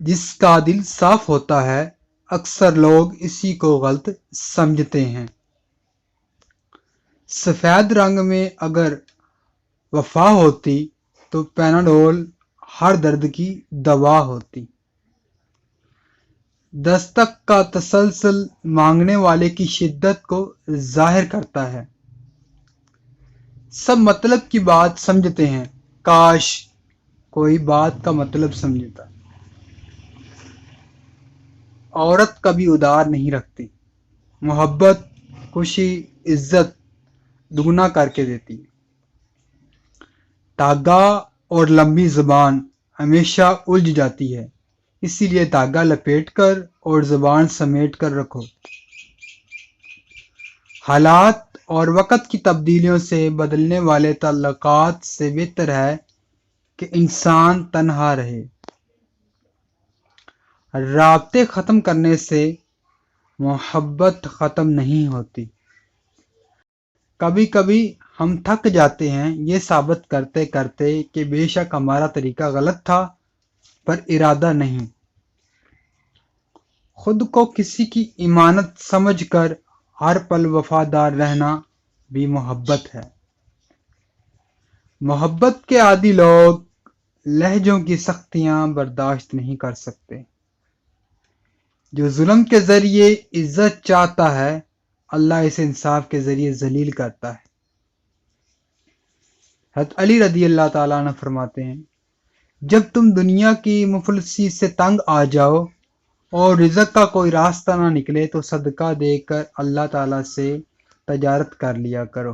جس کا دل صاف ہوتا ہے اکثر لوگ اسی کو غلط سمجھتے ہیں۔ سفید رنگ میں اگر وفا ہوتی تو پیناڈول ہر درد کی دوا ہوتی۔ دستک کا تسلسل مانگنے والے کی شدت کو ظاہر کرتا ہے۔ سب مطلب کی بات سمجھتے ہیں، کاش کوئی بات کا مطلب سمجھتا۔ عورت کبھی ادار نہیں رکھتی، محبت خوشی عزت دگنا کر کے دیتی۔ دھاگا اور لمبی زبان ہمیشہ الجھ جاتی ہے، اسی لیے دھاگا لپیٹ کر اور زبان سمیٹ کر رکھو۔ حالات اور وقت کی تبدیلیوں سے بدلنے والے تعلقات سے بہتر ہے کہ انسان تنہا رہے۔ رابطے ختم کرنے سے محبت ختم نہیں ہوتی۔ کبھی کبھی ہم تھک جاتے ہیں یہ ثابت کرتے کرتے کہ بے شک ہمارا طریقہ غلط تھا، پر ارادہ نہیں۔ خود کو کسی کی امانت سمجھ کر ہر پل وفادار رہنا بھی محبت ہے۔ محبت کے عادی لوگ لہجوں کی سختیاں برداشت نہیں کر سکتے۔ جو ظلم کے ذریعے عزت چاہتا ہے اللہ اسے انصاف کے ذریعے ذلیل کرتا ہے۔ حضرت علی رضی اللہ تعالیٰ عنہ فرماتے ہیں، جب تم دنیا کی مفلسی سے تنگ آ جاؤ اور رزق کا کوئی راستہ نہ نکلے تو صدقہ دے کر اللہ تعالیٰ سے تجارت کر لیا کرو۔